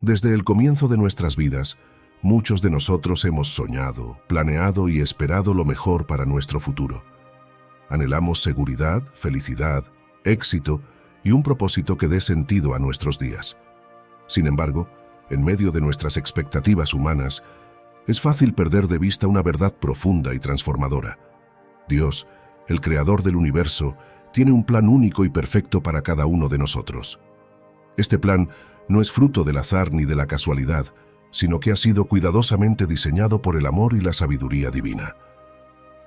Desde el comienzo de nuestras vidas, muchos de nosotros hemos soñado, planeado y esperado lo mejor para nuestro futuro. Anhelamos seguridad, felicidad, éxito y un propósito que dé sentido a nuestros días. Sin embargo, en medio de nuestras expectativas humanas, es fácil perder de vista una verdad profunda y transformadora. Dios, el creador del universo, tiene un plan único y perfecto para cada uno de nosotros. Este plan no es fruto del azar ni de la casualidad, sino que ha sido cuidadosamente diseñado por el amor y la sabiduría divina.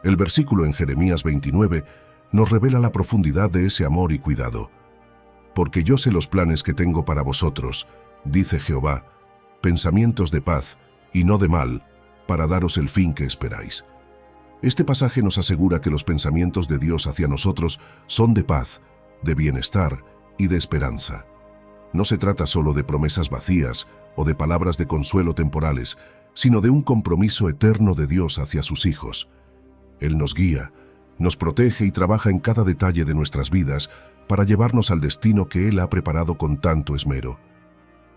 El versículo en Jeremías 29 nos revela la profundidad de ese amor y cuidado. Porque yo sé los planes que tengo para vosotros, dice Jehová, pensamientos de paz y no de mal, para daros el fin que esperáis. Este pasaje nos asegura que los pensamientos de Dios hacia nosotros son de paz, de bienestar y de esperanza. No se trata solo de promesas vacías o de palabras de consuelo temporales, sino de un compromiso eterno de Dios hacia sus hijos. Él nos guía, nos protege y trabaja en cada detalle de nuestras vidas para llevarnos al destino que Él ha preparado con tanto esmero.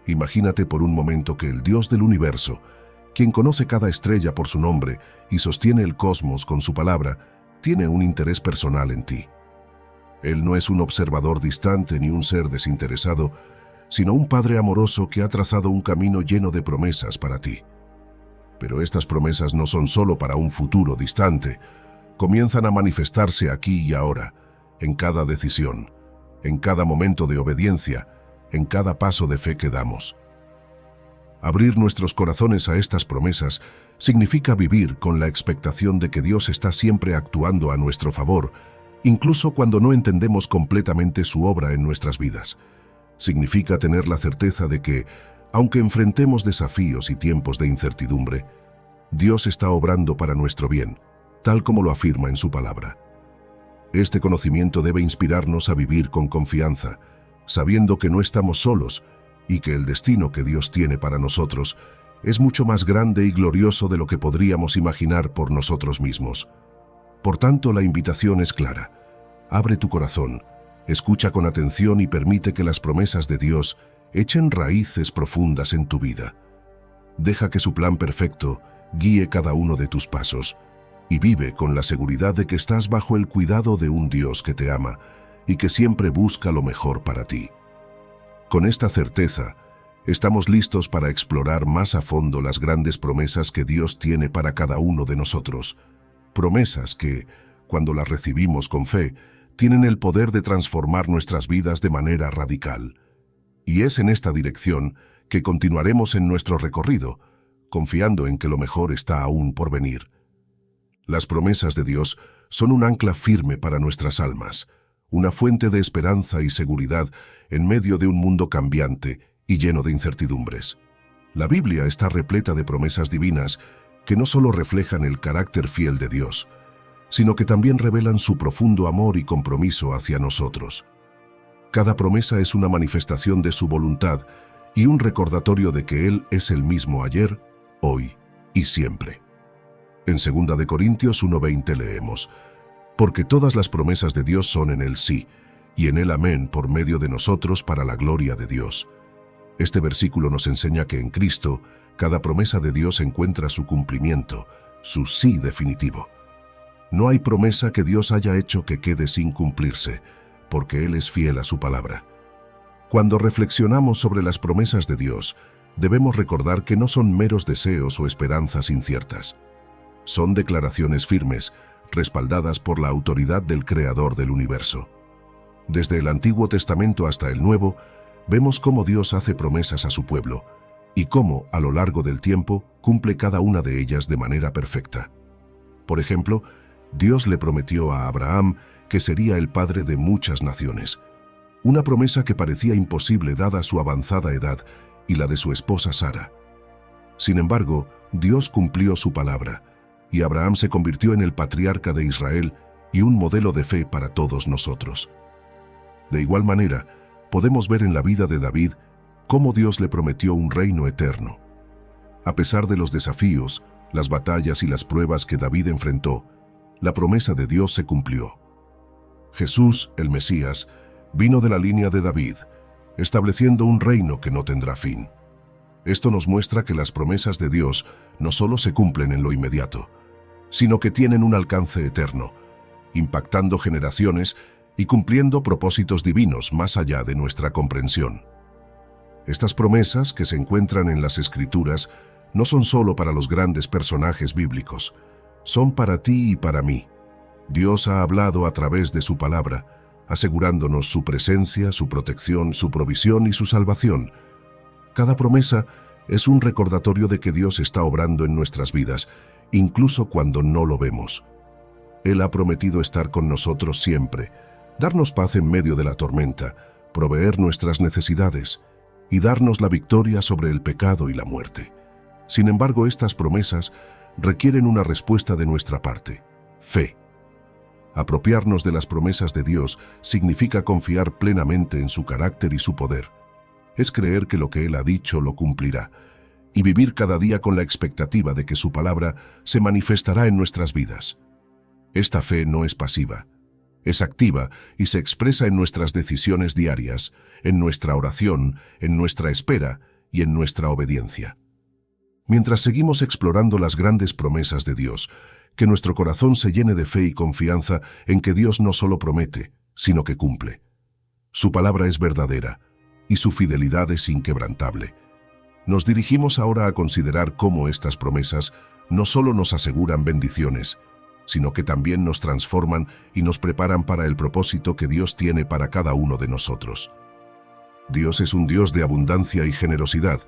Imagínate por un momento que el Dios del universo, quien conoce cada estrella por su nombre y sostiene el cosmos con su palabra, tiene un interés personal en ti. Él no es un observador distante ni un ser desinteresado, sino un Padre amoroso que ha trazado un camino lleno de promesas para ti. Pero estas promesas no son solo para un futuro distante, comienzan a manifestarse aquí y ahora, en cada decisión, en cada momento de obediencia, en cada paso de fe que damos. Abrir nuestros corazones a estas promesas significa vivir con la expectación de que Dios está siempre actuando a nuestro favor, incluso cuando no entendemos completamente su obra en nuestras vidas. Significa tener la certeza de que, aunque enfrentemos desafíos y tiempos de incertidumbre, Dios está obrando para nuestro bien, tal como lo afirma en su palabra. Este conocimiento debe inspirarnos a vivir con confianza, sabiendo que no estamos solos y que el destino que Dios tiene para nosotros es mucho más grande y glorioso de lo que podríamos imaginar por nosotros mismos. Por tanto, la invitación es clara. Abre tu corazón, escucha con atención y permite que las promesas de Dios echen raíces profundas en tu vida. Deja que su plan perfecto guíe cada uno de tus pasos y vive con la seguridad de que estás bajo el cuidado de un Dios que te ama y que siempre busca lo mejor para ti. Con esta certeza, estamos listos para explorar más a fondo las grandes promesas que Dios tiene para cada uno de nosotros. Promesas que, cuando las recibimos con fe, tienen el poder de transformar nuestras vidas de manera radical. Y es en esta dirección que continuaremos en nuestro recorrido, confiando en que lo mejor está aún por venir. Las promesas de Dios son un ancla firme para nuestras almas, una fuente de esperanza y seguridad en medio de un mundo cambiante y lleno de incertidumbres. La Biblia está repleta de promesas divinas que no solo reflejan el carácter fiel de Dios, sino que también revelan su profundo amor y compromiso hacia nosotros. Cada promesa es una manifestación de su voluntad y un recordatorio de que Él es el mismo ayer, hoy y siempre. En 2 de Corintios 1:20 leemos: porque todas las promesas de Dios son en el sí, y en el amén por medio de nosotros para la gloria de Dios. Este versículo nos enseña que en Cristo, cada promesa de Dios encuentra su cumplimiento, su sí definitivo. No hay promesa que Dios haya hecho que quede sin cumplirse, porque Él es fiel a su palabra. Cuando reflexionamos sobre las promesas de Dios, debemos recordar que no son meros deseos o esperanzas inciertas. Son declaraciones firmes, respaldadas por la autoridad del Creador del universo. Desde el Antiguo Testamento hasta el Nuevo, vemos cómo Dios hace promesas a su pueblo, y cómo, a lo largo del tiempo, cumple cada una de ellas de manera perfecta. Por ejemplo, Dios le prometió a Abraham que sería el padre de muchas naciones, una promesa que parecía imposible dada su avanzada edad y la de su esposa Sara. Sin embargo, Dios cumplió su palabra, y Abraham se convirtió en el patriarca de Israel y un modelo de fe para todos nosotros. De igual manera, podemos ver en la vida de David cómo Dios le prometió un reino eterno. A pesar de los desafíos, las batallas y las pruebas que David enfrentó, la promesa de Dios se cumplió. Jesús, el Mesías, vino de la línea de David, estableciendo un reino que no tendrá fin. Esto nos muestra que las promesas de Dios no solo se cumplen en lo inmediato, sino que tienen un alcance eterno, impactando generaciones y cumpliendo propósitos divinos más allá de nuestra comprensión. Estas promesas que se encuentran en las Escrituras no son solo para los grandes personajes bíblicos, son para ti y para mí. Dios ha hablado a través de su palabra, asegurándonos su presencia, su protección, su provisión y su salvación. Cada promesa es un recordatorio de que Dios está obrando en nuestras vidas, incluso cuando no lo vemos. Él ha prometido estar con nosotros siempre, darnos paz en medio de la tormenta, proveer nuestras necesidades y darnos la victoria sobre el pecado y la muerte. Sin embargo, estas promesas requieren una respuesta de nuestra parte: fe. Apropiarnos de las promesas de Dios significa confiar plenamente en su carácter y su poder. Es creer que lo que Él ha dicho lo cumplirá y vivir cada día con la expectativa de que su palabra se manifestará en nuestras vidas. Esta fe no es pasiva, es activa y se expresa en nuestras decisiones diarias, en nuestra oración, en nuestra espera y en nuestra obediencia. Mientras seguimos explorando las grandes promesas de Dios, que nuestro corazón se llene de fe y confianza en que Dios no solo promete, sino que cumple. Su palabra es verdadera y su fidelidad es inquebrantable. Nos dirigimos ahora a considerar cómo estas promesas no solo nos aseguran bendiciones, sino que también nos transforman y nos preparan para el propósito que Dios tiene para cada uno de nosotros. Dios es un Dios de abundancia y generosidad,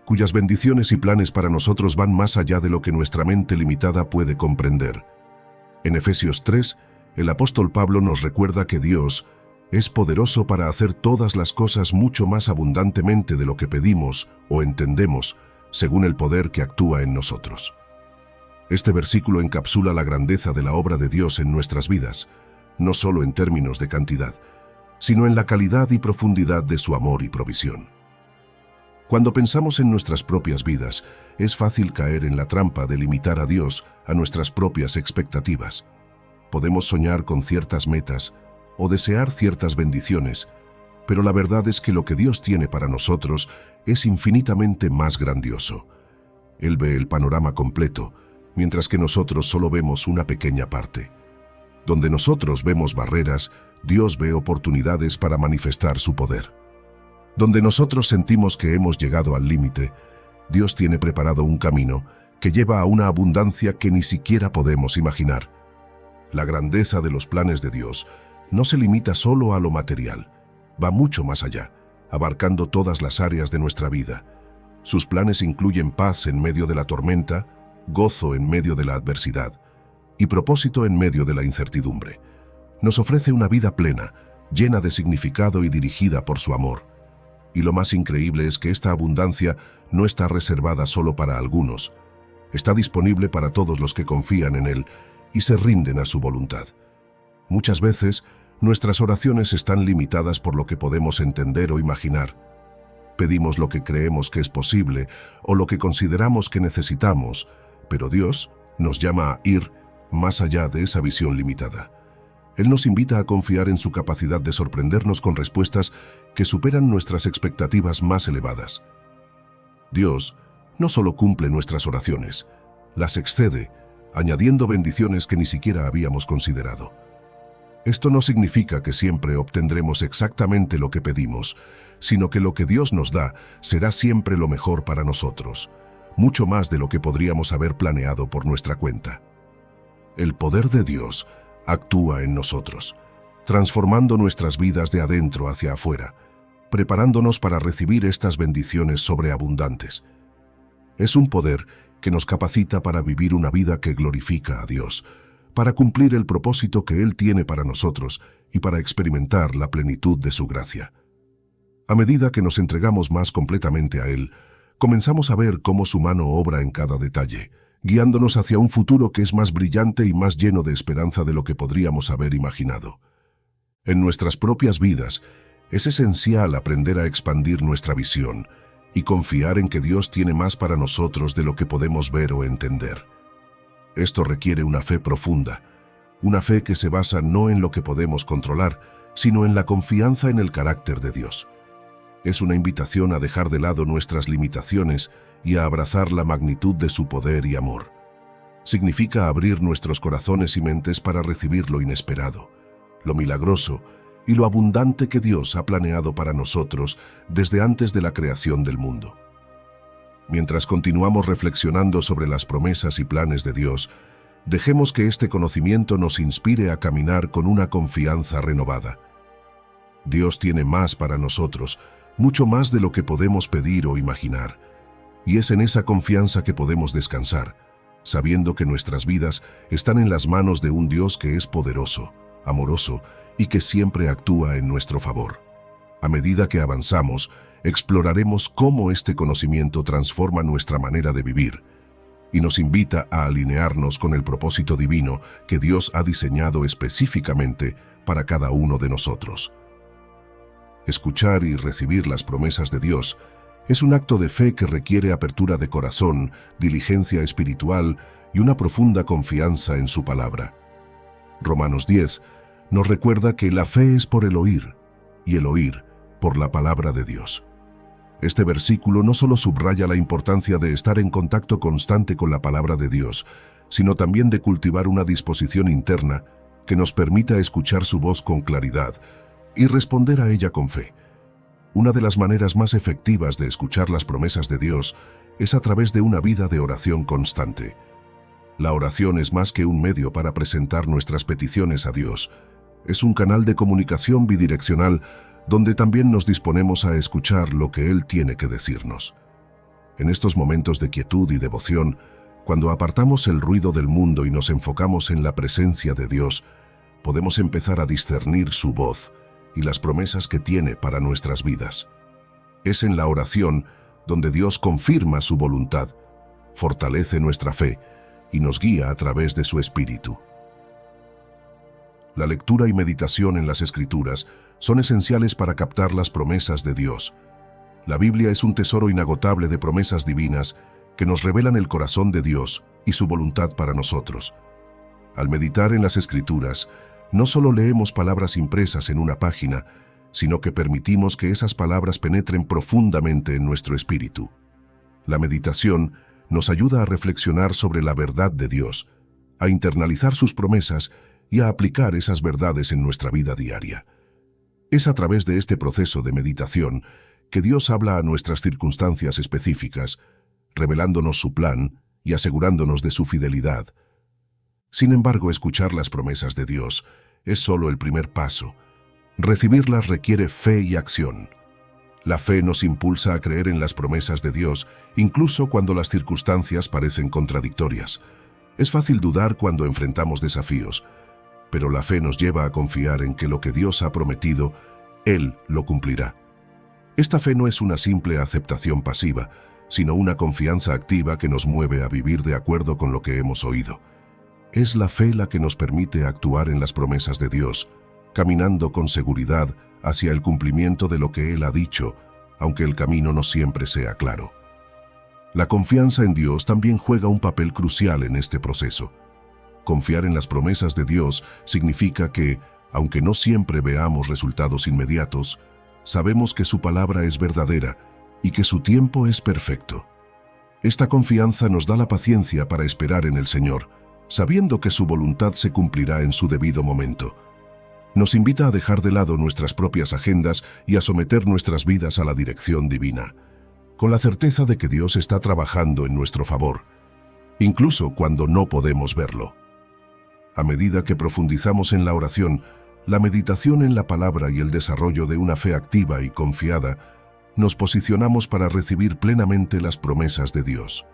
cuyas bendiciones y planes para nosotros van más allá de lo que nuestra mente limitada puede comprender. En Efesios 3, el apóstol Pablo nos recuerda que Dios es poderoso para hacer todas las cosas mucho más abundantemente de lo que pedimos o entendemos, según el poder que actúa en nosotros. Este versículo encapsula la grandeza de la obra de Dios en nuestras vidas, no solo en términos de cantidad, sino en la calidad y profundidad de su amor y provisión. Cuando pensamos en nuestras propias vidas, es fácil caer en la trampa de limitar a Dios a nuestras propias expectativas. Podemos soñar con ciertas metas o desear ciertas bendiciones, pero la verdad es que lo que Dios tiene para nosotros es infinitamente más grandioso. Él ve el panorama completo, mientras que nosotros solo vemos una pequeña parte. Donde nosotros vemos barreras, Dios ve oportunidades para manifestar su poder. Donde nosotros sentimos que hemos llegado al límite, Dios tiene preparado un camino que lleva a una abundancia que ni siquiera podemos imaginar. La grandeza de los planes de Dios no se limita solo a lo material, va mucho más allá, abarcando todas las áreas de nuestra vida. Sus planes incluyen paz en medio de la tormenta, gozo en medio de la adversidad y propósito en medio de la incertidumbre. Nos ofrece una vida plena, llena de significado y dirigida por su amor. Y lo más increíble es que esta abundancia no está reservada solo para algunos. Está disponible para todos los que confían en Él y se rinden a su voluntad. Muchas veces, nuestras oraciones están limitadas por lo que podemos entender o imaginar. Pedimos lo que creemos que es posible o lo que consideramos que necesitamos, pero Dios nos llama a ir más allá de esa visión limitada. Él nos invita a confiar en su capacidad de sorprendernos con respuestas que superan nuestras expectativas más elevadas. Dios no solo cumple nuestras oraciones, las excede, añadiendo bendiciones que ni siquiera habíamos considerado. Esto no significa que siempre obtendremos exactamente lo que pedimos, sino que lo que Dios nos da será siempre lo mejor para nosotros, mucho más de lo que podríamos haber planeado por nuestra cuenta. El poder de Dios actúa en nosotros, transformando nuestras vidas de adentro hacia afuera, preparándonos para recibir estas bendiciones sobreabundantes. Es un poder que nos capacita para vivir una vida que glorifica a Dios, para cumplir el propósito que Él tiene para nosotros y para experimentar la plenitud de su gracia. A medida que nos entregamos más completamente a Él, comenzamos a ver cómo su mano obra en cada detalle, guiándonos hacia un futuro que es más brillante y más lleno de esperanza de lo que podríamos haber imaginado. En nuestras propias vidas, es esencial aprender a expandir nuestra visión y confiar en que Dios tiene más para nosotros de lo que podemos ver o entender. Esto requiere una fe profunda, una fe que se basa no en lo que podemos controlar, sino en la confianza en el carácter de Dios. Es una invitación a dejar de lado nuestras limitaciones y a abrazar la magnitud de su poder y amor. Significa abrir nuestros corazones y mentes para recibir lo inesperado, lo milagroso y lo abundante que Dios ha planeado para nosotros desde antes de la creación del mundo. Mientras continuamos reflexionando sobre las promesas y planes de Dios, dejemos que este conocimiento nos inspire a caminar con una confianza renovada. Dios tiene más para nosotros, mucho más de lo que podemos pedir o imaginar, y es en esa confianza que podemos descansar, sabiendo que nuestras vidas están en las manos de un Dios que es poderoso, amoroso y que siempre actúa en nuestro favor. A medida que avanzamos, exploraremos cómo este conocimiento transforma nuestra manera de vivir y nos invita a alinearnos con el propósito divino que Dios ha diseñado específicamente para cada uno de nosotros. Escuchar y recibir las promesas de Dios es un acto de fe que requiere apertura de corazón, diligencia espiritual y una profunda confianza en su palabra. Romanos 10 nos recuerda que la fe es por el oír, y el oír por la palabra de Dios. Este versículo no solo subraya la importancia de estar en contacto constante con la palabra de Dios, sino también de cultivar una disposición interna que nos permita escuchar su voz con claridad y responder a ella con fe. Una de las maneras más efectivas de escuchar las promesas de Dios es a través de una vida de oración constante. La oración es más que un medio para presentar nuestras peticiones a Dios. Es un canal de comunicación bidireccional donde también nos disponemos a escuchar lo que Él tiene que decirnos. En estos momentos de quietud y devoción, cuando apartamos el ruido del mundo y nos enfocamos en la presencia de Dios, podemos empezar a discernir su voz y las promesas que tiene para nuestras vidas. Es en la oración donde Dios confirma su voluntad, fortalece nuestra fe y nos guía a través de su Espíritu. La lectura y meditación en las Escrituras son esenciales para captar las promesas de Dios. La Biblia es un tesoro inagotable de promesas divinas que nos revelan el corazón de Dios y su voluntad para nosotros. Al meditar en las Escrituras, no solo leemos palabras impresas en una página, sino que permitimos que esas palabras penetren profundamente en nuestro espíritu. La meditación nos ayuda a reflexionar sobre la verdad de Dios, a internalizar sus promesas y a aplicar esas verdades en nuestra vida diaria. Es a través de este proceso de meditación que Dios habla a nuestras circunstancias específicas, revelándonos su plan y asegurándonos de su fidelidad. Sin embargo, escuchar las promesas de Dios es solo el primer paso. Recibirlas requiere fe y acción. La fe nos impulsa a creer en las promesas de Dios, incluso cuando las circunstancias parecen contradictorias. Es fácil dudar cuando enfrentamos desafíos, pero la fe nos lleva a confiar en que lo que Dios ha prometido, Él lo cumplirá. Esta fe no es una simple aceptación pasiva, sino una confianza activa que nos mueve a vivir de acuerdo con lo que hemos oído. Es la fe la que nos permite actuar en las promesas de Dios, caminando con seguridad hacia el cumplimiento de lo que Él ha dicho, aunque el camino no siempre sea claro. La confianza en Dios también juega un papel crucial en este proceso. Confiar en las promesas de Dios significa que, aunque no siempre veamos resultados inmediatos, sabemos que su palabra es verdadera y que su tiempo es perfecto. Esta confianza nos da la paciencia para esperar en el Señor, sabiendo que su voluntad se cumplirá en su debido momento. Nos invita a dejar de lado nuestras propias agendas y a someter nuestras vidas a la dirección divina, con la certeza de que Dios está trabajando en nuestro favor, incluso cuando no podemos verlo. A medida que profundizamos en la oración, la meditación en la palabra y el desarrollo de una fe activa y confiada, nos posicionamos para recibir plenamente las promesas de Dios.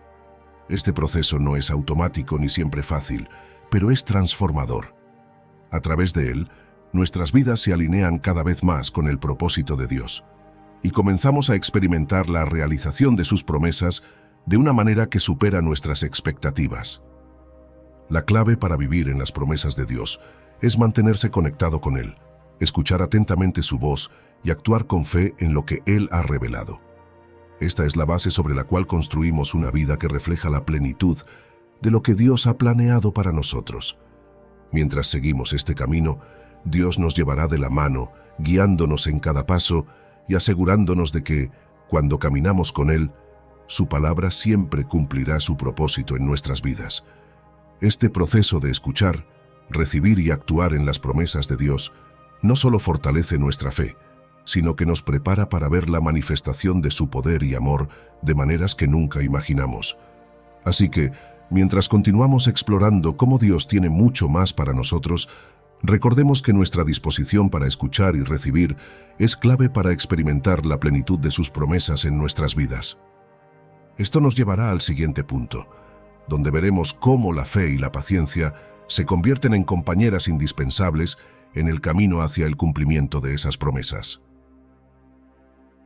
Este proceso no es automático ni siempre fácil, pero es transformador. A través de él, nuestras vidas se alinean cada vez más con el propósito de Dios, y comenzamos a experimentar la realización de sus promesas de una manera que supera nuestras expectativas. La clave para vivir en las promesas de Dios es mantenerse conectado con Él, escuchar atentamente su voz y actuar con fe en lo que Él ha revelado. Esta es la base sobre la cual construimos una vida que refleja la plenitud de lo que Dios ha planeado para nosotros. Mientras seguimos este camino, Dios nos llevará de la mano, guiándonos en cada paso y asegurándonos de que, cuando caminamos con Él, su palabra siempre cumplirá su propósito en nuestras vidas. Este proceso de escuchar, recibir y actuar en las promesas de Dios no solo fortalece nuestra fe, sino que nos prepara para ver la manifestación de su poder y amor de maneras que nunca imaginamos. Así que, mientras continuamos explorando cómo Dios tiene mucho más para nosotros, recordemos que nuestra disposición para escuchar y recibir es clave para experimentar la plenitud de sus promesas en nuestras vidas. Esto nos llevará al siguiente punto, donde veremos cómo la fe y la paciencia se convierten en compañeras indispensables en el camino hacia el cumplimiento de esas promesas.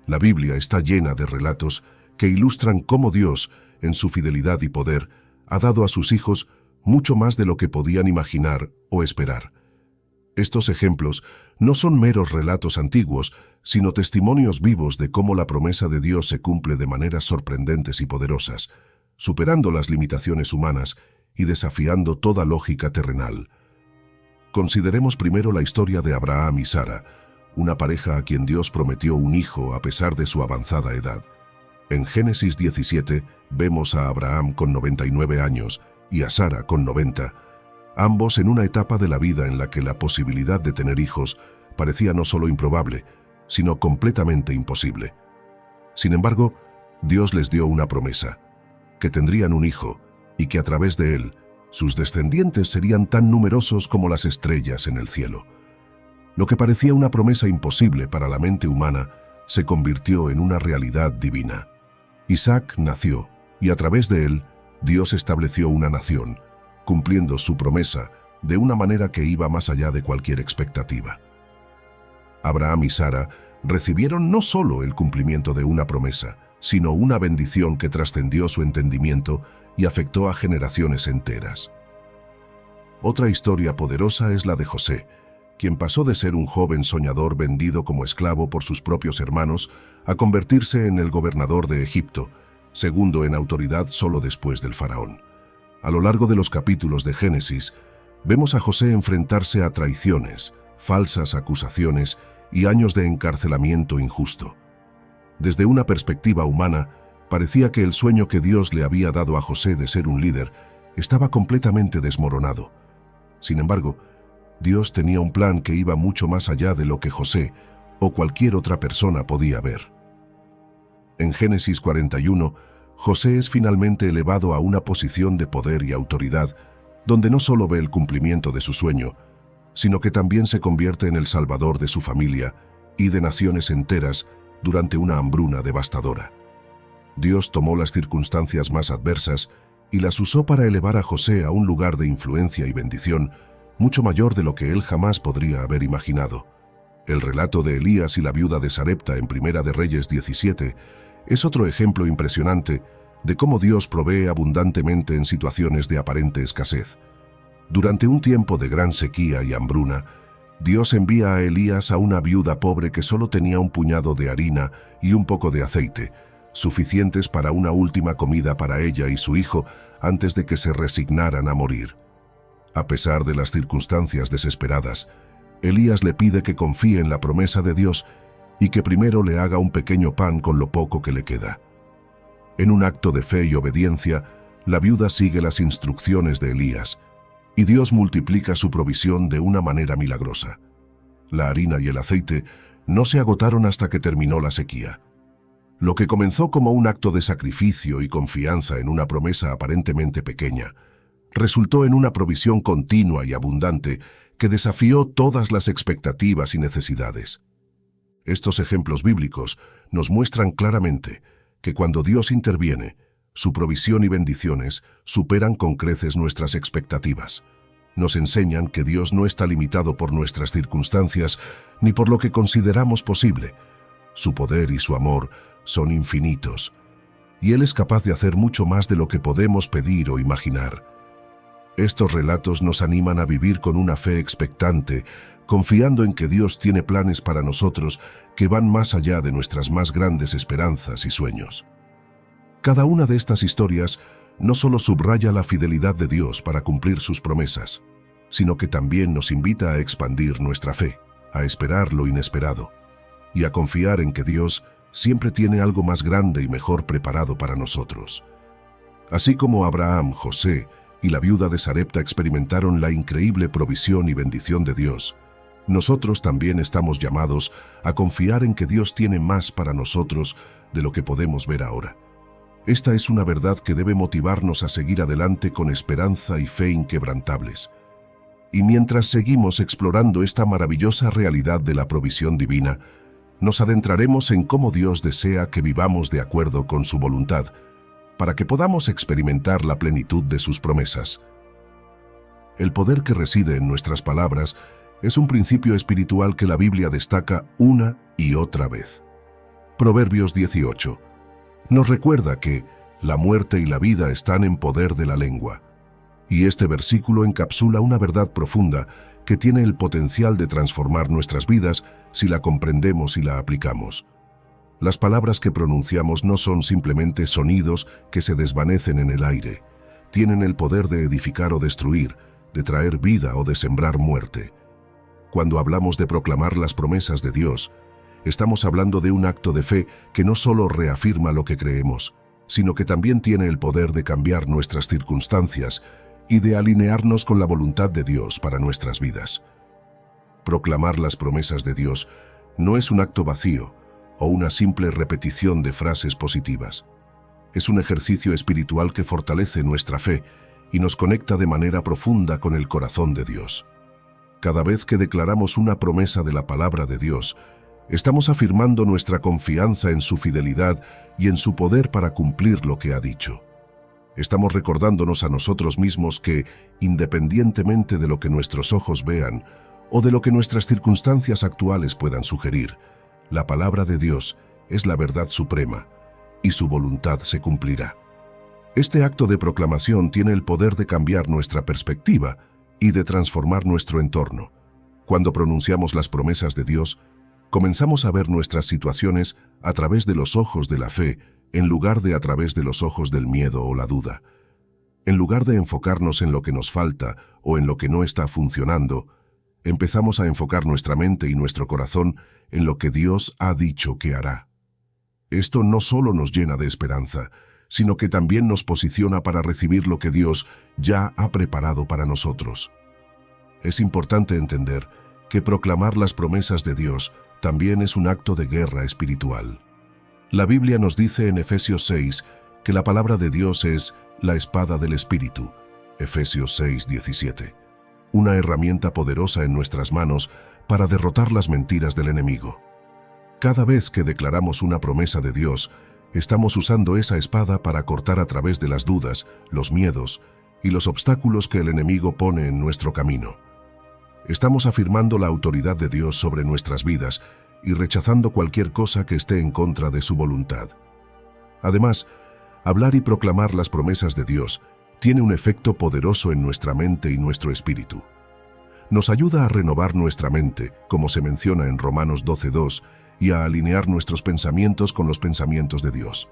La Biblia está llena de relatos que ilustran cómo Dios, en su fidelidad y poder, ha dado a sus hijos mucho más de lo que podían imaginar o esperar. Estos ejemplos no son meros relatos antiguos, sino testimonios vivos de cómo la promesa de Dios se cumple de maneras sorprendentes y poderosas, superando las limitaciones humanas y desafiando toda lógica terrenal. Consideremos primero la historia de Abraham y Sara, una pareja a quien Dios prometió un hijo a pesar de su avanzada edad. En Génesis 17 vemos a Abraham con 99 años y a Sara con 90, ambos en una etapa de la vida en la que la posibilidad de tener hijos parecía no solo improbable, sino completamente imposible. Sin embargo, Dios les dio una promesa, que tendrían un hijo y que a través de él, sus descendientes serían tan numerosos como las estrellas en el cielo. Lo que parecía una promesa imposible para la mente humana se convirtió en una realidad divina. Isaac nació y a través de él, Dios estableció una nación, cumpliendo su promesa de una manera que iba más allá de cualquier expectativa. Abraham y Sara recibieron no solo el cumplimiento de una promesa, sino una bendición que trascendió su entendimiento y afectó a generaciones enteras. Otra historia poderosa es la de José, quien pasó de ser un joven soñador vendido como esclavo por sus propios hermanos a convertirse en el gobernador de Egipto, segundo en autoridad solo después del faraón. A lo largo de los capítulos de Génesis, vemos a José enfrentarse a traiciones, falsas acusaciones y años de encarcelamiento injusto. Desde una perspectiva humana, parecía que el sueño que Dios le había dado a José de ser un líder estaba completamente desmoronado. Sin embargo, Dios tenía un plan que iba mucho más allá de lo que José o cualquier otra persona podía ver. En Génesis 41, José es finalmente elevado a una posición de poder y autoridad, donde no solo ve el cumplimiento de su sueño, sino que también se convierte en el salvador de su familia y de naciones enteras durante una hambruna devastadora. Dios tomó las circunstancias más adversas y las usó para elevar a José a un lugar de influencia y bendición mucho mayor de lo que él jamás podría haber imaginado. El relato de Elías y la viuda de Sarepta en Primera de Reyes 17 es otro ejemplo impresionante de cómo Dios provee abundantemente en situaciones de aparente escasez. Durante un tiempo de gran sequía y hambruna, Dios envía a Elías a una viuda pobre que solo tenía un puñado de harina y un poco de aceite, suficientes para una última comida para ella y su hijo antes de que se resignaran a morir. A pesar de las circunstancias desesperadas, Elías le pide que confíe en la promesa de Dios y que primero le haga un pequeño pan con lo poco que le queda. En un acto de fe y obediencia, la viuda sigue las instrucciones de Elías, y Dios multiplica su provisión de una manera milagrosa. La harina y el aceite no se agotaron hasta que terminó la sequía. Lo que comenzó como un acto de sacrificio y confianza en una promesa aparentemente pequeña, resultó en una provisión continua y abundante que desafió todas las expectativas y necesidades. Estos ejemplos bíblicos nos muestran claramente que cuando Dios interviene, su provisión y bendiciones superan con creces nuestras expectativas. Nos enseñan que Dios no está limitado por nuestras circunstancias ni por lo que consideramos posible. Su poder y su amor son infinitos, y Él es capaz de hacer mucho más de lo que podemos pedir o imaginar. Estos relatos nos animan a vivir con una fe expectante, confiando en que Dios tiene planes para nosotros que van más allá de nuestras más grandes esperanzas y sueños. Cada una de estas historias no solo subraya la fidelidad de Dios para cumplir sus promesas, sino que también nos invita a expandir nuestra fe, a esperar lo inesperado. y a confiar en que Dios siempre tiene algo más grande y mejor preparado para nosotros. Así como Abraham, José y la viuda de Sarepta experimentaron la increíble provisión y bendición de Dios, nosotros también estamos llamados a confiar en que Dios tiene más para nosotros de lo que podemos ver ahora. Esta es una verdad que debe motivarnos a seguir adelante con esperanza y fe inquebrantables. Y mientras seguimos explorando esta maravillosa realidad de la provisión divina, nos adentraremos en cómo Dios desea que vivamos de acuerdo con su voluntad, para que podamos experimentar la plenitud de sus promesas. El poder que reside en nuestras palabras es un principio espiritual que la Biblia destaca una y otra vez. Proverbios 18 nos recuerda que la muerte y la vida están en poder de la lengua. Y este versículo encapsula una verdad profunda que tiene el potencial de transformar nuestras vidas si la comprendemos y la aplicamos. Las palabras que pronunciamos no son simplemente sonidos que se desvanecen en el aire. Tienen el poder de edificar o destruir, de traer vida o de sembrar muerte. Cuando hablamos de proclamar las promesas de Dios, estamos hablando de un acto de fe que no solo reafirma lo que creemos, sino que también tiene el poder de cambiar nuestras circunstancias y de alinearnos con la voluntad de Dios para nuestras vidas. Proclamar las promesas de Dios no es un acto vacío o una simple repetición de frases positivas. Es un ejercicio espiritual que fortalece nuestra fe y nos conecta de manera profunda con el corazón de Dios. Cada vez que declaramos una promesa de la palabra de Dios, estamos afirmando nuestra confianza en su fidelidad y en su poder para cumplir lo que ha dicho. Estamos recordándonos a nosotros mismos que, independientemente de lo que nuestros ojos vean o de lo que nuestras circunstancias actuales puedan sugerir, la palabra de Dios es la verdad suprema y su voluntad se cumplirá. Este acto de proclamación tiene el poder de cambiar nuestra perspectiva y de transformar nuestro entorno. Cuando pronunciamos las promesas de Dios, comenzamos a ver nuestras situaciones a través de los ojos de la fe, en lugar de a través de los ojos del miedo o la duda. En lugar de enfocarnos en lo que nos falta o en lo que no está funcionando, empezamos a enfocar nuestra mente y nuestro corazón en lo que Dios ha dicho que hará. Esto no solo nos llena de esperanza, sino que también nos posiciona para recibir lo que Dios ya ha preparado para nosotros. Es importante entender que proclamar las promesas de Dios también es un acto de guerra espiritual. La Biblia nos dice en Efesios 6 que la palabra de Dios es la espada del Espíritu, Efesios 6:17, una herramienta poderosa en nuestras manos para derrotar las mentiras del enemigo. Cada vez que declaramos una promesa de Dios, estamos usando esa espada para cortar a través de las dudas, los miedos y los obstáculos que el enemigo pone en nuestro camino. Estamos afirmando la autoridad de Dios sobre nuestras vidas y rechazando cualquier cosa que esté en contra de su voluntad. Además, hablar y proclamar las promesas de Dios tiene un efecto poderoso en nuestra mente y nuestro espíritu. Nos ayuda a renovar nuestra mente, como se menciona en Romanos 12:2, y a alinear nuestros pensamientos con los pensamientos de Dios.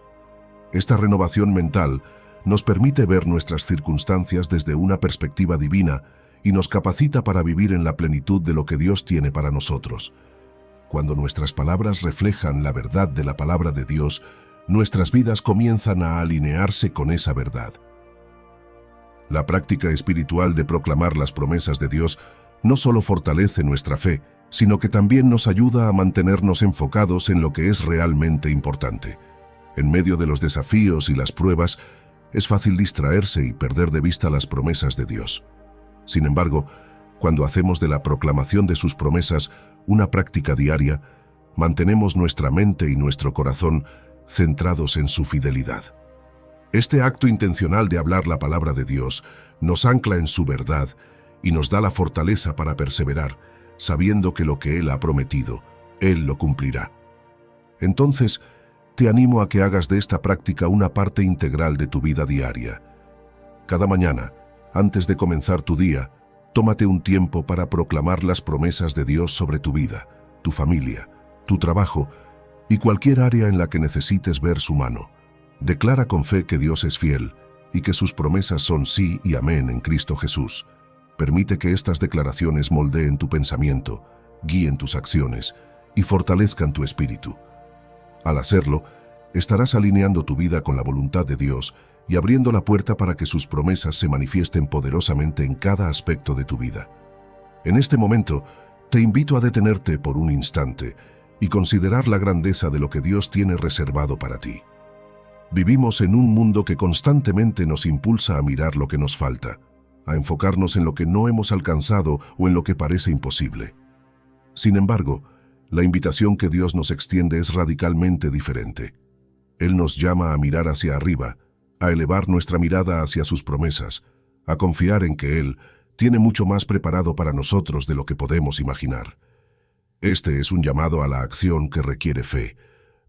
Esta renovación mental nos permite ver nuestras circunstancias desde una perspectiva divina y nos capacita para vivir en la plenitud de lo que Dios tiene para nosotros. Cuando nuestras palabras reflejan la verdad de la palabra de Dios, nuestras vidas comienzan a alinearse con esa verdad. La práctica espiritual de proclamar las promesas de Dios no solo fortalece nuestra fe, sino que también nos ayuda a mantenernos enfocados en lo que es realmente importante. En medio de los desafíos y las pruebas, es fácil distraerse y perder de vista las promesas de Dios. Sin embargo, cuando hacemos de la proclamación de sus promesas una práctica diaria, mantenemos nuestra mente y nuestro corazón centrados en su fidelidad. Este acto intencional de hablar la palabra de Dios nos ancla en su verdad y nos da la fortaleza para perseverar, sabiendo que lo que Él ha prometido, Él lo cumplirá. Entonces, te animo a que hagas de esta práctica una parte integral de tu vida diaria. Cada mañana, antes de comenzar tu día, tómate un tiempo para proclamar las promesas de Dios sobre tu vida, tu familia, tu trabajo y cualquier área en la que necesites ver su mano. Declara con fe que Dios es fiel y que sus promesas son sí y amén en Cristo Jesús. Permite que estas declaraciones moldeen tu pensamiento, guíen tus acciones y fortalezcan tu espíritu. Al hacerlo, estarás alineando tu vida con la voluntad de Dios y abriendo la puerta para que sus promesas se manifiesten poderosamente en cada aspecto de tu vida. En este momento, te invito a detenerte por un instante y considerar la grandeza de lo que Dios tiene reservado para ti. Vivimos en un mundo que constantemente nos impulsa a mirar lo que nos falta, a enfocarnos en lo que no hemos alcanzado o en lo que parece imposible. Sin embargo, la invitación que Dios nos extiende es radicalmente diferente. Él nos llama a mirar hacia arriba, a elevar nuestra mirada hacia sus promesas, a confiar en que Él tiene mucho más preparado para nosotros de lo que podemos imaginar. Este es un llamado a la acción que requiere fe,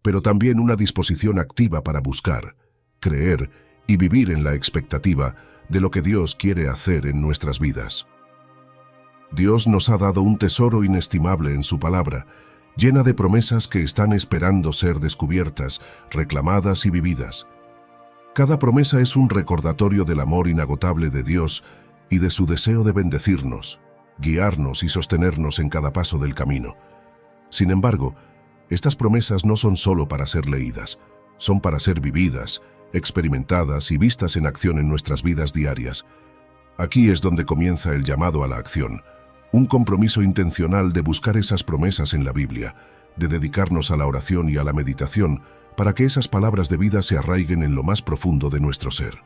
pero también una disposición activa para buscar, creer y vivir en la expectativa de lo que Dios quiere hacer en nuestras vidas. Dios nos ha dado un tesoro inestimable en su palabra, llena de promesas que están esperando ser descubiertas, reclamadas y vividas. Cada promesa es un recordatorio del amor inagotable de Dios y de su deseo de bendecirnos, guiarnos y sostenernos en cada paso del camino. Sin embargo, estas promesas no son solo para ser leídas, son para ser vividas, experimentadas y vistas en acción en nuestras vidas diarias. Aquí es donde comienza el llamado a la acción, un compromiso intencional de buscar esas promesas en la Biblia, de dedicarnos a la oración y a la meditación para que esas palabras de vida se arraiguen en lo más profundo de nuestro ser.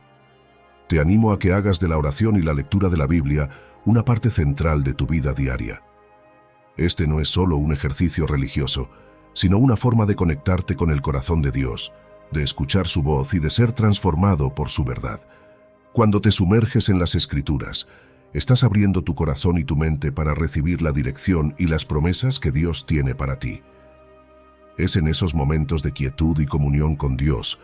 Te animo a que hagas de la oración y la lectura de la Biblia una parte central de tu vida diaria. Este no es solo un ejercicio religioso, sino una forma de conectarte con el corazón de Dios, de escuchar su voz y de ser transformado por su verdad. Cuando te sumerges en las Escrituras, estás abriendo tu corazón y tu mente para recibir la dirección y las promesas que Dios tiene para ti. Es en esos momentos de quietud y comunión con Dios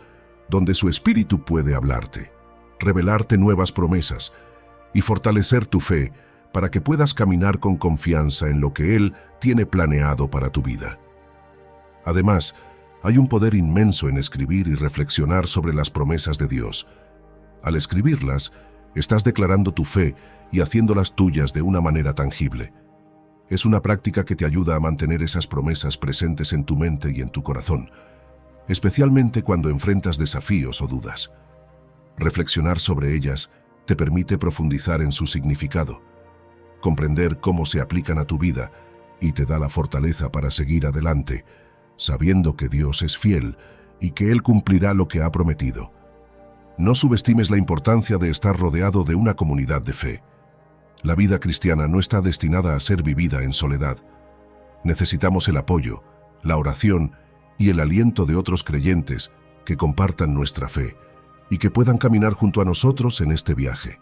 donde su Espíritu puede hablarte, revelarte nuevas promesas y fortalecer tu fe para que puedas caminar con confianza en lo que Él tiene planeado para tu vida. Además, hay un poder inmenso en escribir y reflexionar sobre las promesas de Dios. Al escribirlas, estás declarando tu fe y haciéndolas tuyas de una manera tangible. Es una práctica que te ayuda a mantener esas promesas presentes en tu mente y en tu corazón, especialmente cuando enfrentas desafíos o dudas. Reflexionar sobre ellas te permite profundizar en su significado, comprender cómo se aplican a tu vida y te da la fortaleza para seguir adelante, sabiendo que Dios es fiel y que Él cumplirá lo que ha prometido. No subestimes la importancia de estar rodeado de una comunidad de fe. La vida cristiana no está destinada a ser vivida en soledad. Necesitamos el apoyo, la oración y el aliento de otros creyentes que compartan nuestra fe y que puedan caminar junto a nosotros en este viaje.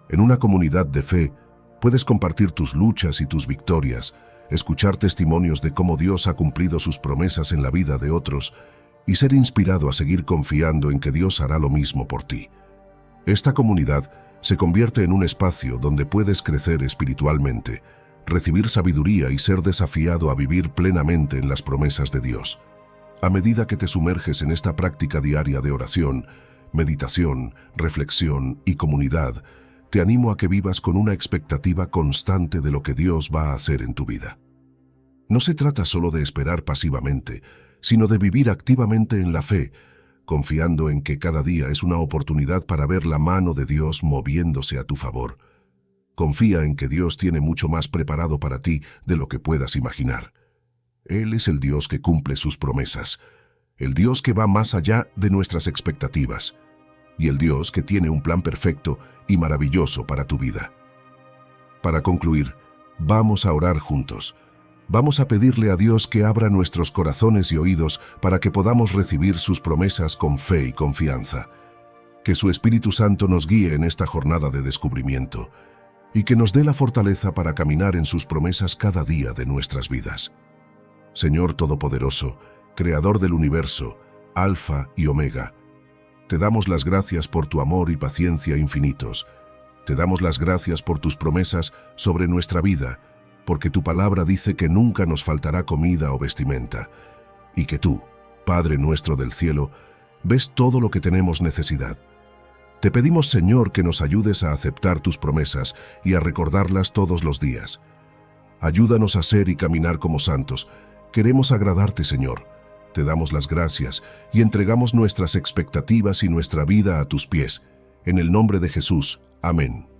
En una comunidad de fe, puedes compartir tus luchas y tus victorias, escuchar testimonios de cómo Dios ha cumplido sus promesas en la vida de otros y ser inspirado a seguir confiando en que Dios hará lo mismo por ti. Esta comunidad se convierte en un espacio donde puedes crecer espiritualmente, recibir sabiduría y ser desafiado a vivir plenamente en las promesas de Dios. A medida que te sumerges en esta práctica diaria de oración, meditación, reflexión y comunidad, te animo a que vivas con una expectativa constante de lo que Dios va a hacer en tu vida. No se trata solo de esperar pasivamente, sino de vivir activamente en la fe, confiando en que cada día es una oportunidad para ver la mano de Dios moviéndose a tu favor. Confía en que Dios tiene mucho más preparado para ti de lo que puedas imaginar. Él es el Dios que cumple sus promesas, el Dios que va más allá de nuestras expectativas, y el Dios que tiene un plan perfecto y maravilloso para tu vida. Para concluir, vamos a orar juntos. Vamos a pedirle a Dios que abra nuestros corazones y oídos para que podamos recibir sus promesas con fe y confianza. Que su Espíritu Santo nos guíe en esta jornada de descubrimiento y que nos dé la fortaleza para caminar en sus promesas cada día de nuestras vidas. Señor Todopoderoso, Creador del universo, Alfa y Omega, te damos las gracias por tu amor y paciencia infinitos. Te damos las gracias por tus promesas sobre nuestra vida, porque tu palabra dice que nunca nos faltará comida o vestimenta, y que tú, Padre nuestro del cielo, ves todo lo que tenemos necesidad. Te pedimos, Señor, que nos ayudes a aceptar tus promesas y a recordarlas todos los días. Ayúdanos a ser y caminar como santos, Queremos agradarte, Señor. Te damos las gracias y entregamos nuestras expectativas y nuestra vida a tus pies. En el nombre de Jesús. Amén.